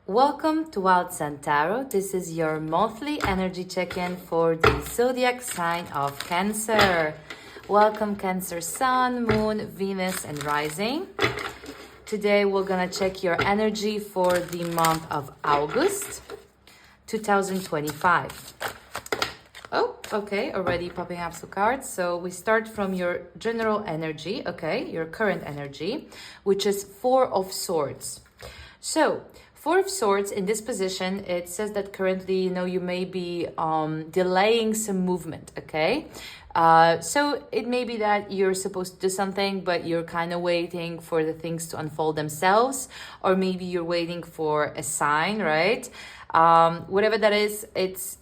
Welcome to Wild Sun Tarot. This is your monthly energy check-in for the zodiac sign of Cancer. Welcome Cancer Sun, Moon, Venus, and Rising. Today we're gonna check your energy for the month of August 2025. Oh, okay, already popping up some cards. So we start from your general energy, okay, your current energy, which is Four of Swords. So, Four of Swords in this position, it says that currently, you may be delaying some movement, okay? So it may be that you're supposed to do something, but you're kind of waiting for the things to unfold themselves, or maybe you're waiting for a sign, right? Whatever that is, it's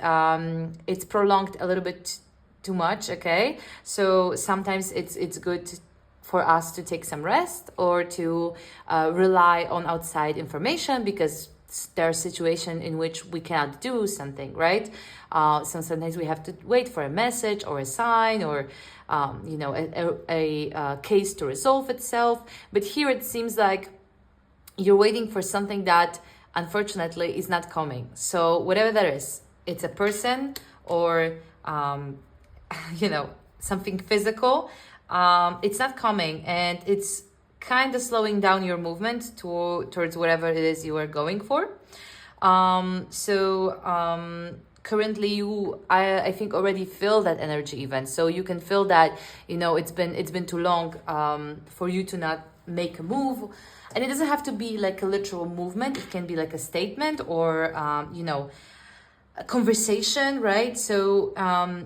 prolonged a little bit too much, okay? So sometimes it's good for us to take some rest or to rely on outside information because there are situations in which we cannot do something, right? So sometimes we have to wait for a message or a sign or, a case to resolve itself. But here it seems like you're waiting for something that unfortunately is not coming. So whatever that is, it's a person or, something physical. It's not coming and it's kind of slowing down your movement towards whatever it is you are going for. Currently I think already feel that energy even. So you can feel that, it's been too long for you to not make a move. And it doesn't have to be like a literal movement. It can be like a statement or, a conversation, right? So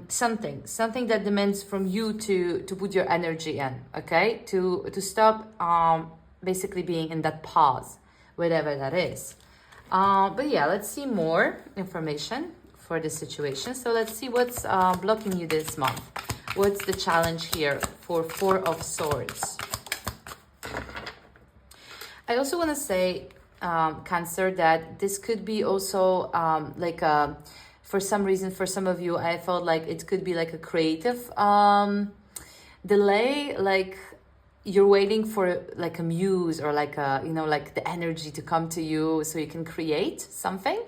something that demands from you to put your energy in, okay? To stop basically being in that pause, whatever that is. But yeah, let's see more information for this situation. So let's see what's blocking you this month. What's the challenge here for Four of Swords? I also want to say, Cancer, that this could be also for some reason, for some of you, I felt like it could be like a creative delay, like you're waiting for like a muse or like like the energy to come to you so you can create something.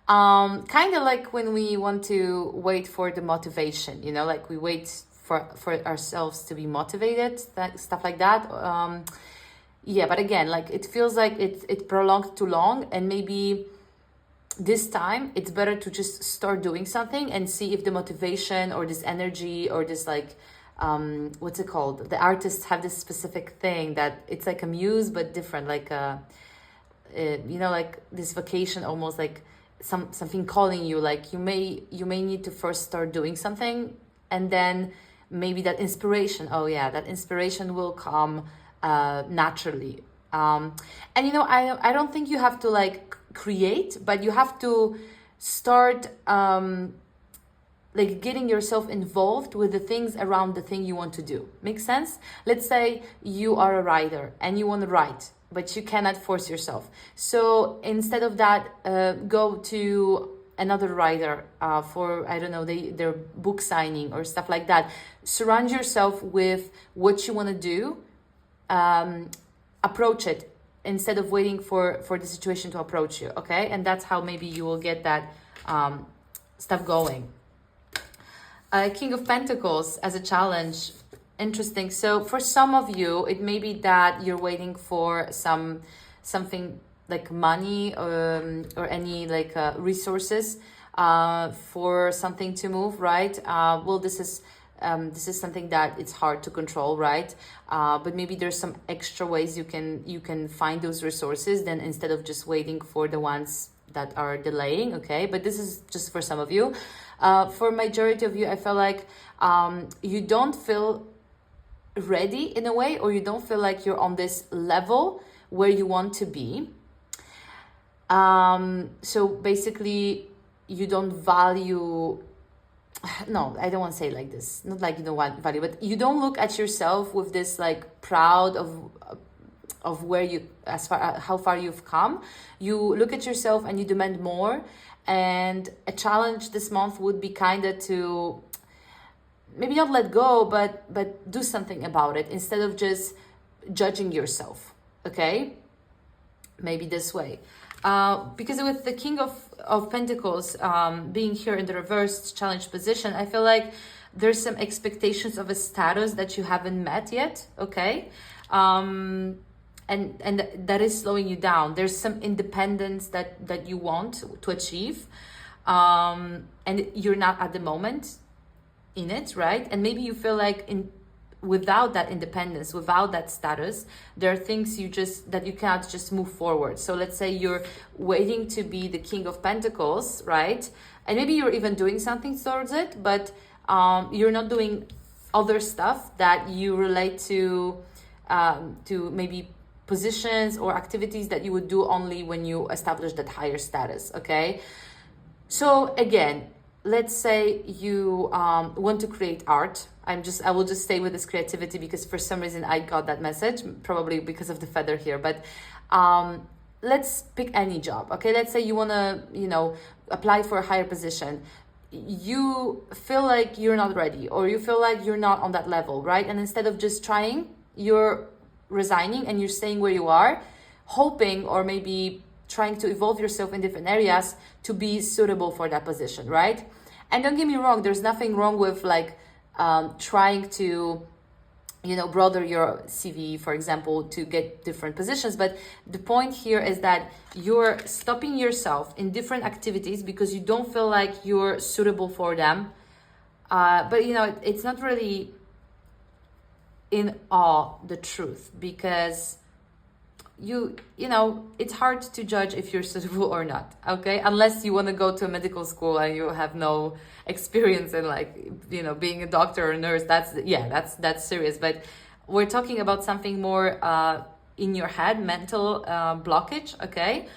Kind of like when we want to wait for the motivation, like we wait for ourselves to be motivated, stuff like that. Yeah, but again, like it feels like it prolonged too long, and maybe this time it's better to just start doing something and see if the motivation or this energy or this like what's it called? The artists have this specific thing that it's like a muse but different, like like this vacation, almost like something calling you. Like you may need to first start doing something, and then maybe that inspiration. Oh yeah, that inspiration will come naturally. And I don't think you have to like create, but you have to start like getting yourself involved with the things around the thing you want to do. Makes sense? Let's say you are a writer and you want to write, but you cannot force yourself. So instead of that, go to another writer for, I don't know, their book signing or stuff like that. Surround yourself with what you want to do. Approach it instead of waiting for the situation to approach you, okay? And that's how maybe you will get that stuff going. King of Pentacles as a challenge. Interesting. So for some of you, it may be that you're waiting for something like money or any like resources for something to move, right? Well, this is something that it's hard to control, right? But maybe there's some extra ways you can find those resources then instead of just waiting for the ones that are delaying, okay? But this is just for some of you. For majority of you, I feel like you don't feel ready in a way, or you don't feel like you're on this level where you want to be. So basically, you don't value... No, I don't want to say it like this. Not like you don't want value, but you don't look at yourself with this like proud of where you, as far how far you've come. You look at yourself and you demand more. And a challenge this month would be kind of to maybe not let go, but do something about it instead of just judging yourself. Okay, maybe this way. Because with the King of Pentacles being here in the reversed challenge position, I feel like there's some expectations of a status that you haven't met yet, okay? And that is slowing you down. There's some independence that you want to achieve, and you're not at the moment in it, right? And maybe you feel like without that independence, without that status, there are things that you cannot just move forward. So let's say you're waiting to be the King of Pentacles, right? And maybe you're even doing something towards it, but you're not doing other stuff that you relate to maybe positions or activities that you would do only when you establish that higher status, okay? So again, let's say you want to create art. I will just stay with this creativity because for some reason I got that message, probably because of the feather here. But let's pick any job, okay? Let's say you want to, apply for a higher position. You feel like you're not ready, or you feel like you're not on that level, right? And instead of just trying, you're resigning and you're staying where you are, hoping or maybe trying to evolve yourself in different areas to be suitable for that position, right? And don't get me wrong, there's nothing wrong with trying to, broaden your CV, for example, to get different positions. But the point here is that you're stopping yourself in different activities because you don't feel like you're suitable for them. But it's not really in all the truth, because it's hard to judge if you're suitable or not, okay? Unless you want to go to a medical school and you have no experience in being a doctor or a nurse. That's serious. But we're talking about something more in your head, mental blockage, okay?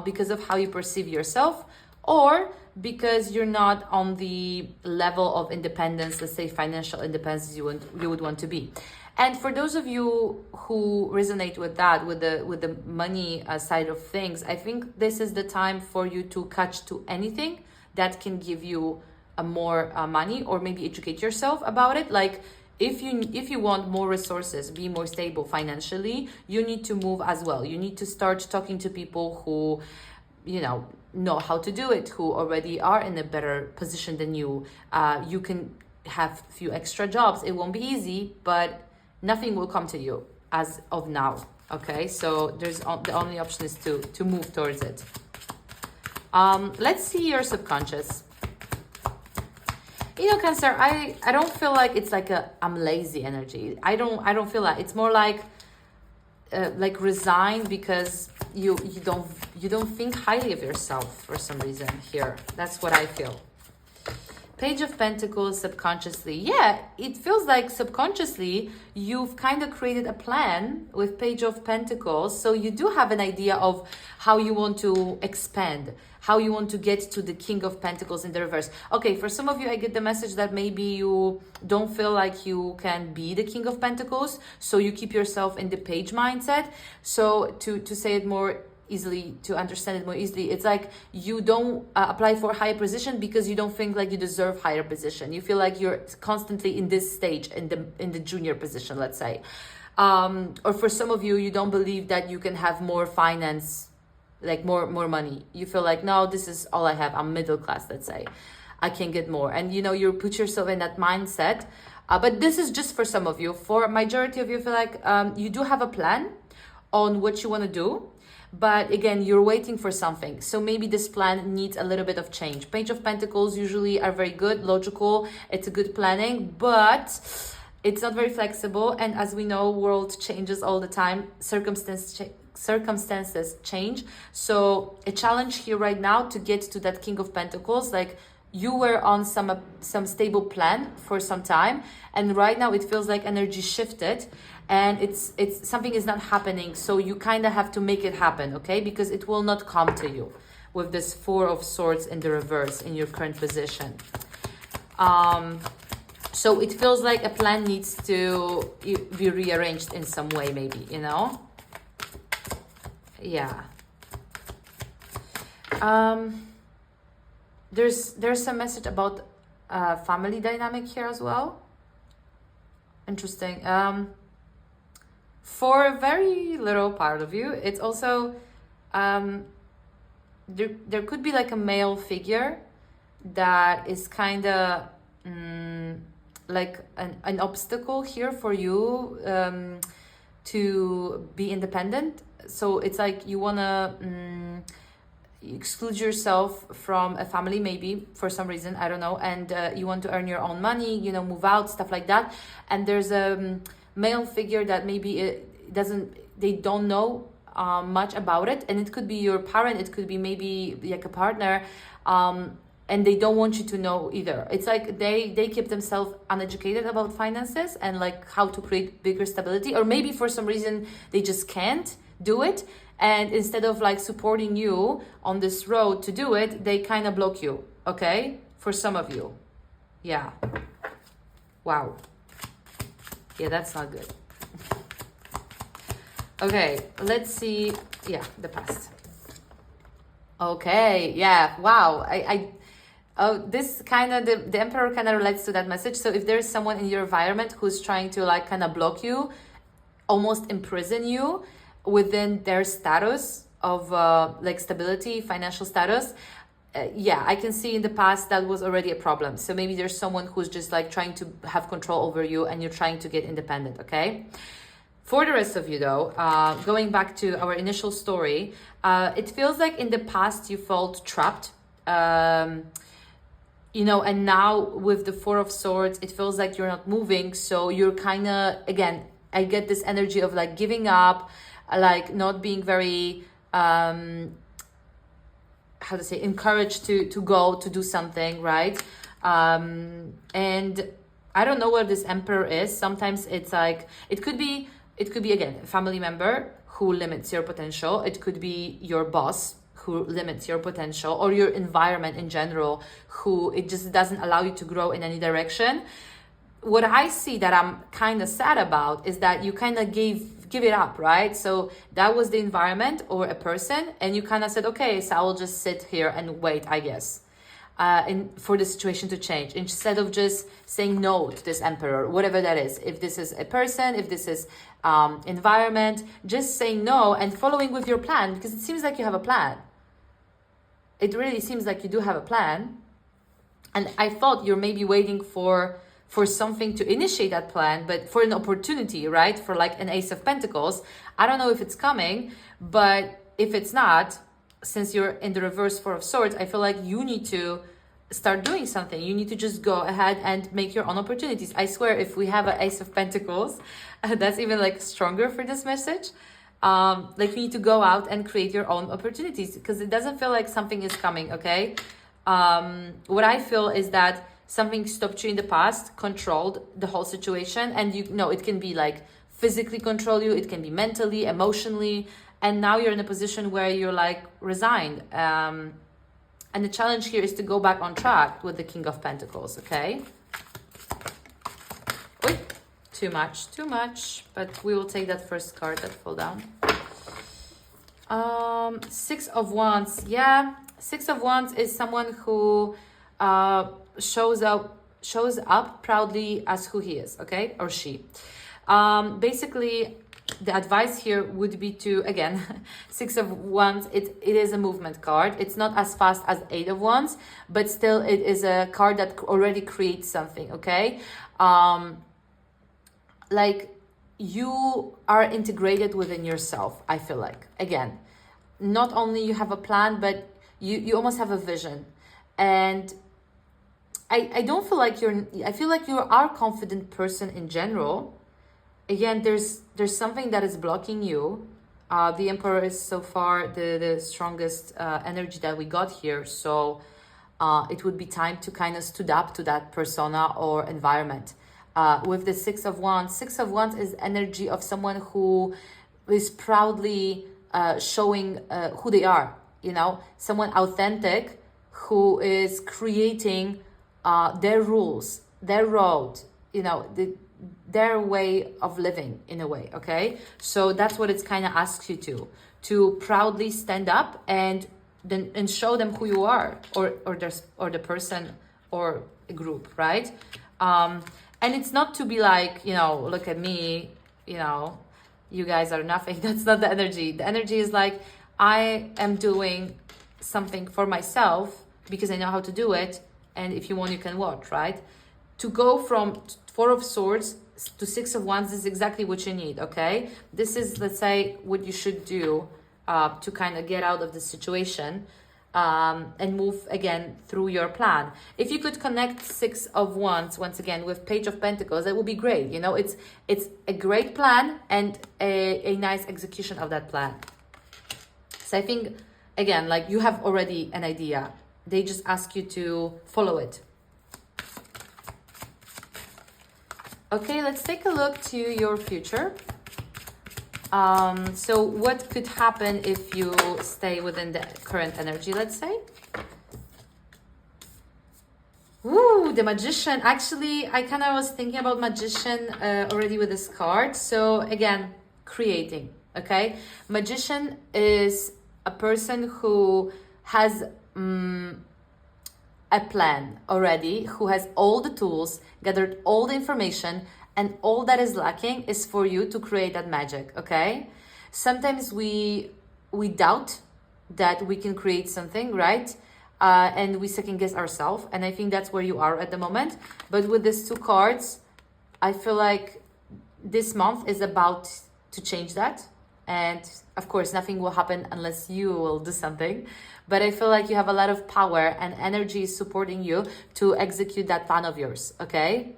Because of how you perceive yourself, or because you're not on the level of independence, let's say financial independence you would want to be. And for those of you who resonate with that, with the money side of things, I think this is the time for you to catch to anything that can give you more money, or maybe educate yourself about it. Like if you want more resources, be more stable financially, you need to move as well. You need to start talking to people who, know how to do it, who already are in a better position than you. You can have a few extra jobs. It won't be easy, but nothing will come to you as of now, okay? So the only option is to move towards it. Let's see your subconscious. Cancer, I don't feel like it's like I'm lazy energy. I don't feel that. It's more like resigned because you don't think highly of yourself for some reason here. That's what I feel. Page of Pentacles, subconsciously. Yeah, it feels like subconsciously you've kind of created a plan with Page of Pentacles. So you do have an idea of how you want to expand, how you want to get to the King of Pentacles in the reverse. Okay, for some of you, I get the message that maybe you don't feel like you can be the King of Pentacles. So you keep yourself in the Page mindset. So to say it more easily, to understand it more easily, it's like you don't apply for a higher position because you don't think like you deserve higher position. You feel like you're constantly in this stage, in the junior position, let's say. Or for some of you, you don't believe that you can have more finance, like more money. You feel like, no, this is all I have. I'm middle class, let's say. I can get more. And you put yourself in that mindset. But this is just for some of you. For majority of you, feel like you do have a plan on what you want to do. But again, you're waiting for something. So maybe this plan needs a little bit of change. Page of Pentacles usually are very good, logical. It's a good planning, but it's not very flexible. And as we know, world changes all the time. Circumstances change. So a challenge here right now to get to that King of Pentacles, like you were on some stable plan for some time, and right now it feels like energy shifted. And it's something is not happening, so you kind of have to make it happen, okay? Because it will not come to you with this Four of Swords in the reverse in your current position. So it feels like a plan needs to be rearranged in some way, maybe, Yeah. There's a message about family dynamic here as well. Interesting. For a very little part of you, it's also there could be like a male figure that is kind of like an obstacle here for you to be independent. So it's like you want to exclude yourself from a family, maybe for some reason, I don't know, and you want to earn your own money, you know, move out, stuff like that. And there's a male figure that maybe they don't know much about it, and it could be your parent, it could be maybe like a partner, and they don't want you to know either. It's like they keep themselves uneducated about finances and like how to create bigger stability, or maybe for some reason they just can't do it, and instead of like supporting you on this road to do it, they kind of block you. Okay, for some of you. Yeah, wow, yeah, that's not good. Okay, let's see. Yeah, the past. Okay, yeah, wow. Oh, this kind of, the Emperor kind of relates to that message. So if there's someone in your environment who's trying to like kind of block you, almost imprison you within their status of like stability, financial status, yeah, I can see in the past that was already a problem. So maybe there's someone who's just like trying to have control over you and you're trying to get independent, okay? For the rest of you though, going back to our initial story, it feels like in the past you felt trapped, you know, and now with the Four of Swords, it feels like you're not moving. So you're kind of, again, I get this energy of like giving up, like not being very, how to say, encouraged to go to do something, right? And I don't know what this Emperor is. Sometimes it's like, it could be again, a family member who limits your potential. It could be your boss who limits your potential, or your environment in general, who it just doesn't allow you to grow in any direction. What I see that I'm kind of sad about is that you kind of give it up, right? So that was the environment or a person, and you kind of said, okay, so I will just sit here and wait, I guess, for the situation to change, instead of just saying no to this Emperor, whatever that is. If this is a person, if this is environment, just saying no and following with your plan, because it seems like you have a plan. It really seems like you do have a plan. And I thought you're maybe waiting for something to initiate that plan, but for an opportunity, right? For like an Ace of Pentacles. I don't know if it's coming, but if it's not, since you're in the reverse Four of Swords, I feel like you need to start doing something. You need to just go ahead and make your own opportunities. I swear, if we have an Ace of Pentacles, that's even like stronger for this message. Like you need to go out and create your own opportunities, because it doesn't feel like something is coming, okay? What I feel is that something stopped you in the past, controlled the whole situation, and you know, it can be like physically control you, it can be mentally, emotionally, and now you're in a position where you're like resigned. And the challenge here is to go back on track with the King of Pentacles, okay? Wait, too much, but we will take that first card that fell down. Six of Wands, yeah. Six of Wands is someone who shows up proudly as who he is, okay, or she. Basically, the advice here would be to, again, Six of Wands, it is a movement card. It's not as fast as Eight of Wands, but still it is a card that already creates something, okay? Like you are integrated within yourself, I feel like. Again, not only you have a plan, but you almost have a vision. And I don't feel like I feel like you are a confident person in general. Again, there's something that is blocking you. The Emperor is so far the strongest energy that we got here. So it would be time to kind of stood up to that persona or environment. With the Six of Wands is energy of someone who is proudly showing who they are, you know, someone authentic who is creating their rules, their road, you know, their way of living in a way, okay? So that's what it's kind of asks you to proudly stand up and show them who you are, or the person or a group, right? And it's not to be like, you know, look at me, you know, you guys are nothing. That's not the energy. The energy is like, I am doing something for myself because I know how to do it. And if you want, you can watch, right? To go from Four of Swords to Six of Wands is exactly what you need, okay? This is, let's say, what you should do to kind of get out of the situation and move again through your plan. If you could connect Six of Wands once again with Page of Pentacles, that would be great. You know, it's a great plan and a nice execution of that plan. So I think, again, like you have already an idea. They just ask you to follow it. Okay, let's take a look to your future. So what could happen if you stay within the current energy, let's say? Ooh, the Magician. Actually, I kind of was thinking about Magician already with this card. So again, creating, okay? Magician is a person who has a plan already, who has all the tools, gathered all the information, and all that is lacking is for you to create that magic, okay? Sometimes we doubt that we can create something, right? And we second guess ourselves, and I think that's where you are at the moment. But with these two cards, I feel like this month is about to change that. And of course, nothing will happen unless you will do something. But I feel like you have a lot of power and energy supporting you to execute that plan of yours, okay?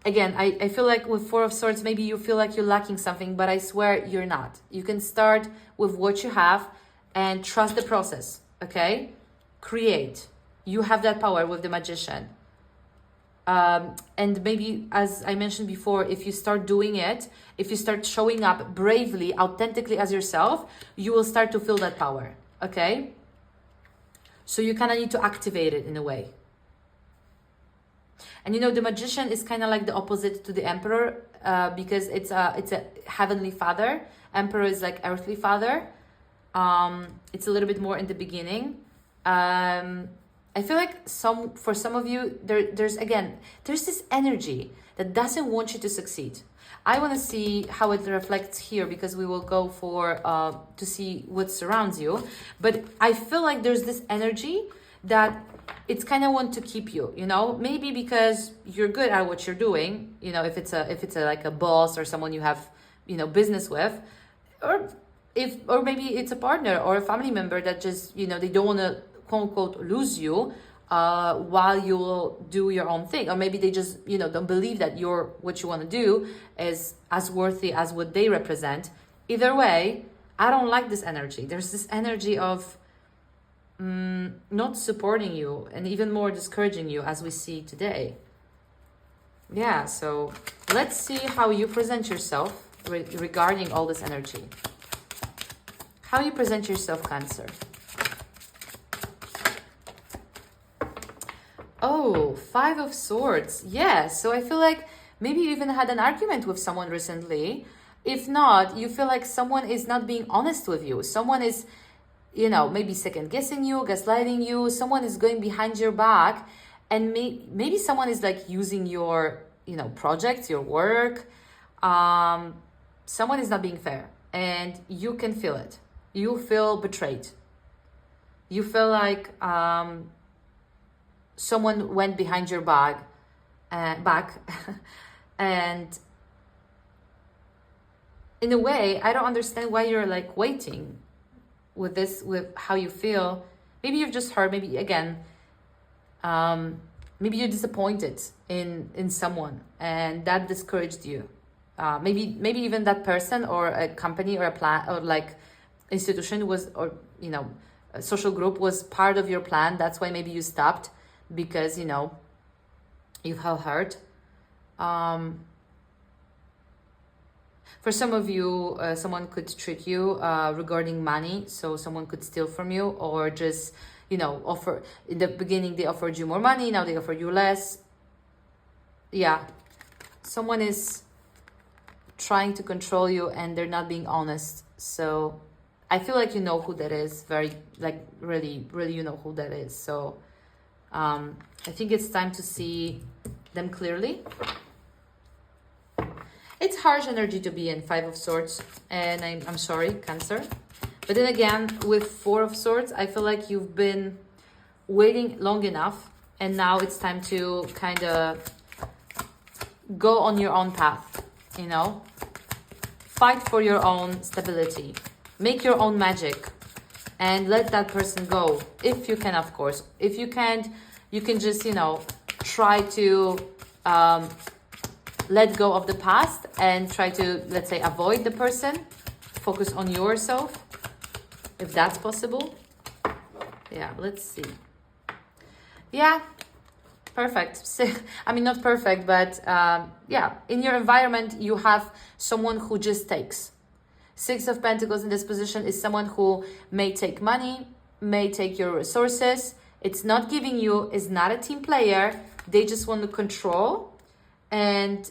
Again, I feel like with Four of Swords, maybe you feel like you're lacking something, but I swear you're not. You can start with what you have and trust the process, okay? Create. You have that power with the Magician. And maybe, as I mentioned before, if you start doing it, if you start showing up bravely, authentically as yourself, you will start to feel that power, okay? So you kind of need to activate it in a way. And you know, the Magician is kind of like the opposite to the Emperor because it's a heavenly father. Emperor is like earthly father. It's a little bit more in the beginning. I feel like for some of you, there's this energy that doesn't want you to succeed. I want to see how it reflects here because we will go for to see what surrounds you. But I feel like there's this energy that it's kind of want to keep you, you know, maybe because you're good at what you're doing, you know, if it's a like a boss or someone you have, you know, business with, or maybe it's a partner or a family member that just, you know, they don't want to quote unquote lose you while you will do your own thing, or maybe they just, you know, don't believe that what you want to do is as worthy as what they represent. Either way, I don't like this energy. There's this energy of not supporting you and even more discouraging you, as we see today. Yeah, so let's see how you present yourself regarding all this energy. How you present yourself, Cancer. Oh, Five of Swords. Yeah, so I feel like maybe you even had an argument with someone recently. If not, you feel like someone is not being honest with you. Someone is, you know, maybe second guessing you, gaslighting you. Someone is going behind your back, and maybe someone is like using your, you know, projects, your work. Someone is not being fair, and you can feel it. You feel betrayed. You feel like someone went behind your back, and in a way, I don't understand why you're like waiting with this, with how you feel. Maybe you've just heard, maybe again, maybe you're disappointed in someone and that discouraged you. Maybe even that person or a company or a plan or like institution was, or, you know, a social group was part of your plan. That's why maybe you stopped because, you know, you felt hurt. For some of you, someone could trick you regarding money. So someone could steal from you, or just, you know, offer, in the beginning they offered you more money, now they offer you less. Yeah, someone is trying to control you and they're not being honest. So I feel like you know who that is, very, like, really, really, you know who that is. So I think it's time to see them clearly. It's harsh energy to be in, Five of Swords, and I'm sorry, Cancer, But then again, with Four of Swords, I feel like you've been waiting long enough, and now it's time to kind of go on your own path, you know? Fight for your own stability. Make your own magic and let that person go. If you can, of course. If you can't, you can just, you know, try to let go of the past and try to, let's say, avoid the person. Focus on yourself, if that's possible. Yeah, let's see. Yeah, perfect. I mean, not perfect, but yeah, in your environment, you have someone who just takes. Six of Pentacles in this position is someone who may take money, may take your resources. It's not giving you, is not a team player. They just want to control and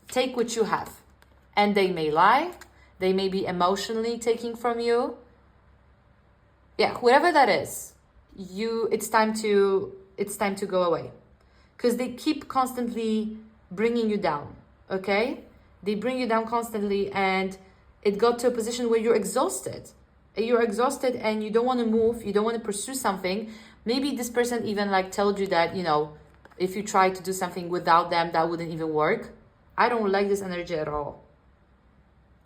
take what you have. And they may lie. They may be emotionally taking from you. Yeah, whoever that is, it's time to go away. Because they keep constantly bringing you down, okay? They bring you down constantly, and it got to a position where you're exhausted. You're exhausted and you don't want to move. You don't want to pursue something. Maybe this person even like told you that, you know, if you try to do something without them, that wouldn't even work. I don't like this energy at all.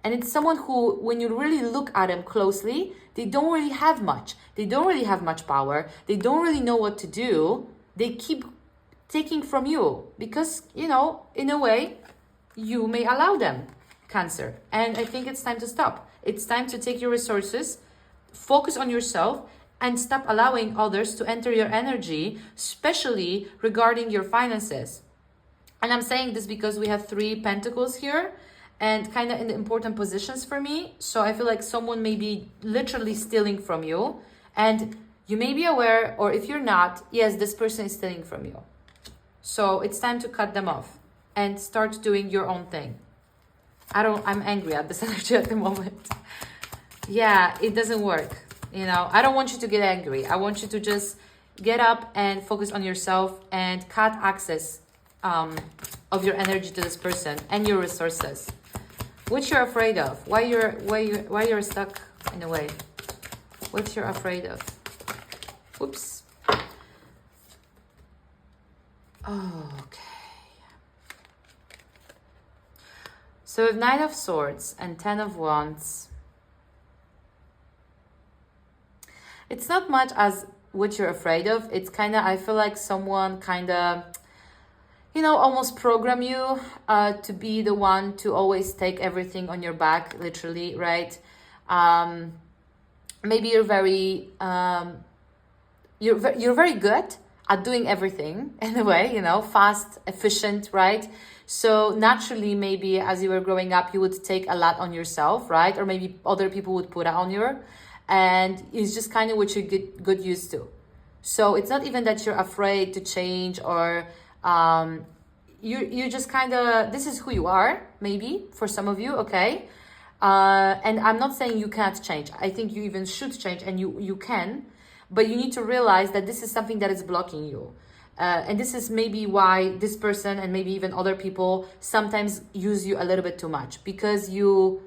And it's someone who, when you really look at them closely, they don't really have much. They don't really have much power. They don't really know what to do. They keep taking from you because, you know, in a way, you may allow them, Cancer. And I think it's time to stop. It's time to take your resources, focus on yourself, and stop allowing others to enter your energy, especially regarding your finances. And I'm saying this because we have 3 pentacles here and kind of in the important positions for me. So I feel like someone may be literally stealing from you. And you may be aware, or if you're not, yes, this person is stealing from you. So it's time to cut them off and start doing your own thing. I'm angry at this energy at the moment. Yeah, it doesn't work. You know, I don't want you to get angry. I want you to just get up and focus on yourself and cut access of your energy to this person and your resources. What you're afraid of? Why you're stuck in a way? What you're afraid of? Whoops. Oh, okay. So with 9 of Swords and 10 of Wands, it's not much as what you're afraid of. It's kind of, I feel like someone kind of, you know, almost program you to be the one to always take everything on your back, literally, right? Maybe you're very, you're very good at doing everything in a way, you know, fast, efficient, right? So naturally, maybe as you were growing up, you would take a lot on yourself, right? Or maybe other people would put on you. And it's just kind of what you get used to. So it's not even that you're afraid to change or you just kind of, this is who you are, maybe, for some of you, okay? And I'm not saying you can't change. I think you even should change, and you can. But you need to realize that this is something that is blocking you. And this is maybe why this person and maybe even other people sometimes use you a little bit too much, because you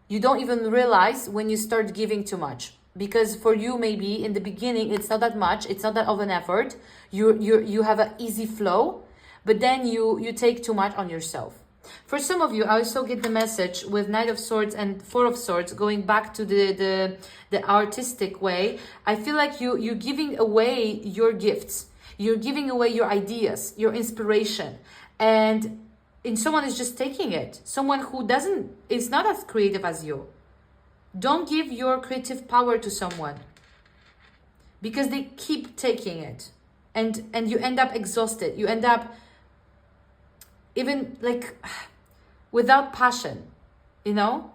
don't even realize when you start giving too much. Because for you, maybe in the beginning, it's not that much, it's not that of an effort. You have an easy flow, but then you take too much on yourself. For some of you, I also get the message with Knight of Swords and Four of Swords, going back to the artistic way. I feel like you're giving away your gifts. You're giving away your ideas, your inspiration. And someone is just taking it. Someone who is not as creative as you. Don't give your creative power to someone, because they keep taking it. And you end up exhausted. You end up even like without passion, you know?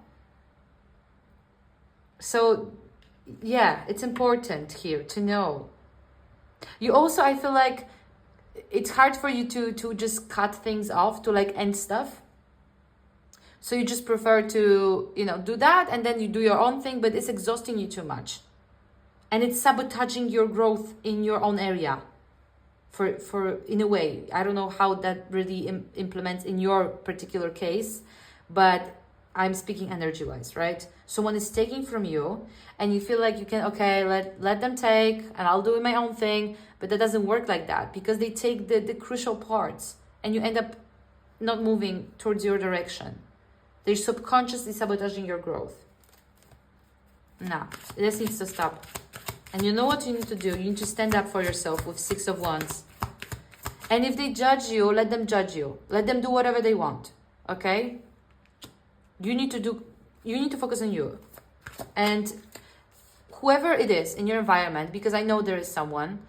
So yeah, it's important here to know. You also, I feel like it's hard for you to just cut things off, to like end stuff. So you just prefer to, you know, do that and then you do your own thing, but it's exhausting you too much. And it's sabotaging your growth in your own area. For in a way, I don't know how that really implements in your particular case, but I'm speaking energy-wise, right? Someone is taking from you and you feel like you can, okay, let them take and I'll do my own thing. But that doesn't work like that, because they take the crucial parts and you end up not moving towards your direction. They're subconsciously sabotaging your growth. Nah, this needs to stop. And you know what you need to do? You need to stand up for yourself with 6 of Wands. And if they judge you, let them judge you. Let them do whatever they want. Okay? You need to focus on you. And whoever it is in your environment, because I know there is someone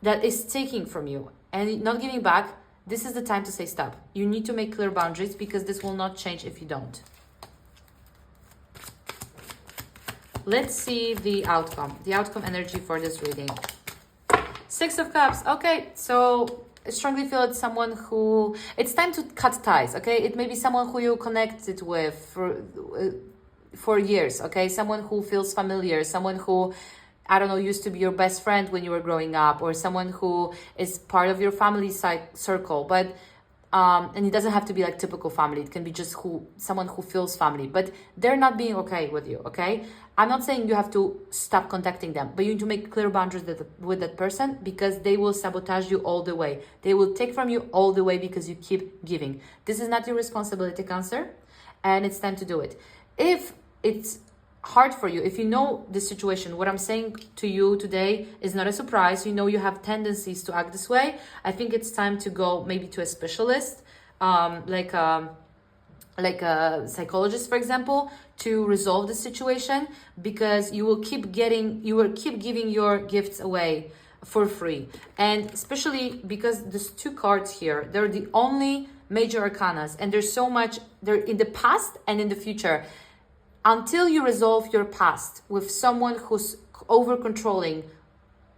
that is taking from you and not giving back, this is the time to say stop. You need to make clear boundaries, because this will not change if you don't. Let's see the outcome energy for this reading. 6 of Cups. Okay, so I strongly feel it's someone who, it's time to cut ties, okay? It may be someone who you connected with for years, okay? Someone who feels familiar, someone who, I don't know, used to be your best friend when you were growing up, or someone who is part of your family circle, but and it doesn't have to be like typical family. It can be just someone who feels family, but they're not being okay with you, okay? I'm not saying you have to stop contacting them, but you need to make clear boundaries with that person, because they will sabotage you all the way. They will take from you all the way because you keep giving. This is not your responsibility, Cancer, and it's time to do it. If it's hard for you, if you know the situation, what I'm saying to you today is not a surprise. You know you have tendencies to act this way. I think it's time to go maybe to a specialist, like a psychologist, for example, to resolve the situation, because you will keep giving your gifts away for free. And especially because there's 2 cards here, they're the only major arcanas, and there's so much, they're in the past and in the future. Until you resolve your past with someone who's over controlling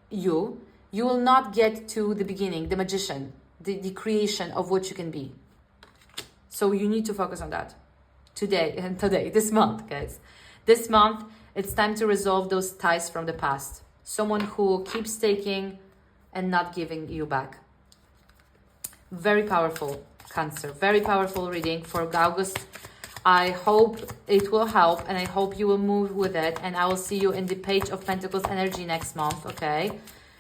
you, you will not get to the beginning, the magician, the creation of what you can be. So you need to focus on that this month, guys. This month, it's time to resolve those ties from the past. Someone who keeps taking and not giving you back. Very powerful, Cancer. Very powerful reading for August. I hope it will help, and I hope you will move with it. And I will see you in the Page of Pentacles energy next month, okay?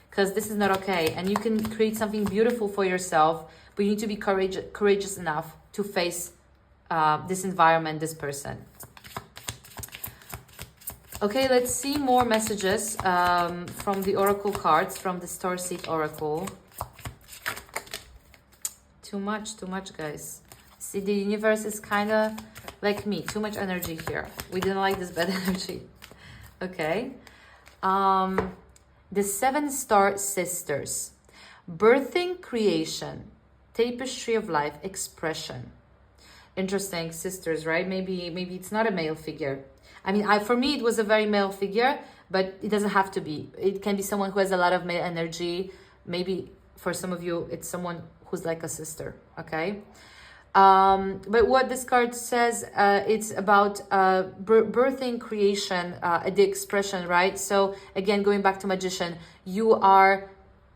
Because this is not okay. And you can create something beautiful for yourself, but you need to be courageous enough to face this environment, this person. Okay, let's see more messages from the Oracle cards, from the Starseed Oracle. Too much, guys. See, the universe is kind of like me. Too much energy here. We didn't like this bad energy. Okay. The 7-star sisters. Birthing, creation, tapestry of life, expression. Interesting, sisters, right? Maybe it's not a male figure. I mean, for me, it was a very male figure, but it doesn't have to be. It can be someone who has a lot of male energy. Maybe for some of you, it's someone who's like a sister, okay? But what this card says, it's about birthing, creation, the expression, right? So again, going back to magician, you are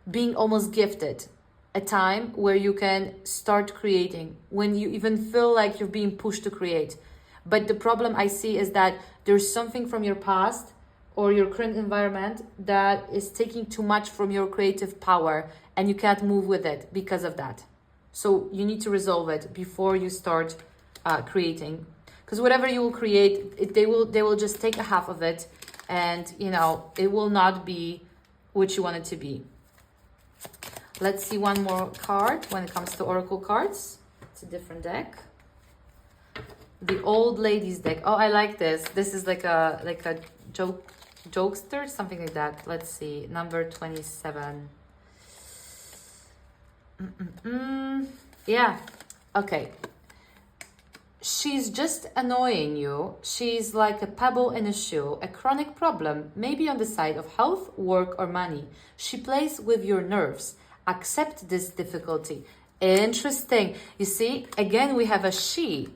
being almost gifted a time where you can start creating, when you even feel like you're being pushed to create. But the problem I see is that there's something from your past or your current environment that is taking too much from your creative power, and you can't move with it because of that. So you need to resolve it before you start creating, because whatever you will create, they will just take a half of it, and you know it will not be what you want it to be. Let's see one more card when it comes to Oracle cards. It's a different deck. The Old Ladies deck. Oh, I like this. This is like a jokester, something like that. Let's see, number 27. Yeah, okay. She's just annoying you. She's like a pebble in a shoe, a chronic problem, maybe on the side of health, work, or money. She plays with your nerves. Accept this difficulty. Interesting. You see, again, we have a she.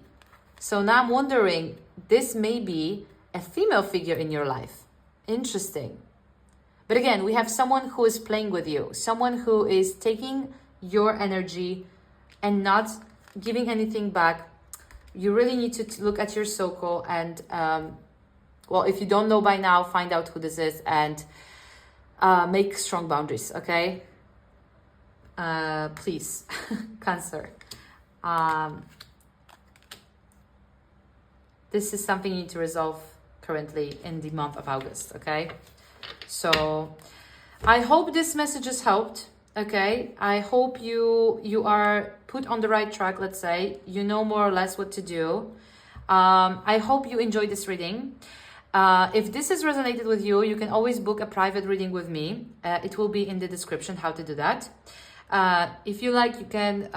So now I'm wondering, this may be a female figure in your life. Interesting. But again, we have someone who is playing with you, someone who is taking your energy and not giving anything back. You really need to look at your circle and well, if you don't know by now, find out who this is and make strong boundaries, okay? Please, Cancer. This is something you need to resolve currently in the month of August, okay? So I hope this message has helped, okay? I hope you are put on the right track, let's say. You know more or less what to do. I hope you enjoyed this reading. If this has resonated with you, you can always book a private reading with me. It will be in the description how to do that. If you like, you can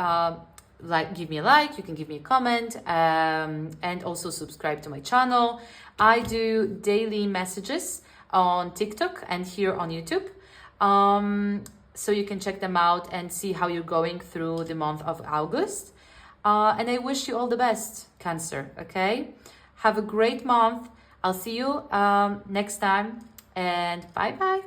give me a like, you can give me a comment, and also subscribe to my channel. I do daily messages on TikTok and here on YouTube. So you can check them out and see how you're going through the month of August. And I wish you all the best, Cancer, okay? Have a great month. I'll see you next time, and bye-bye.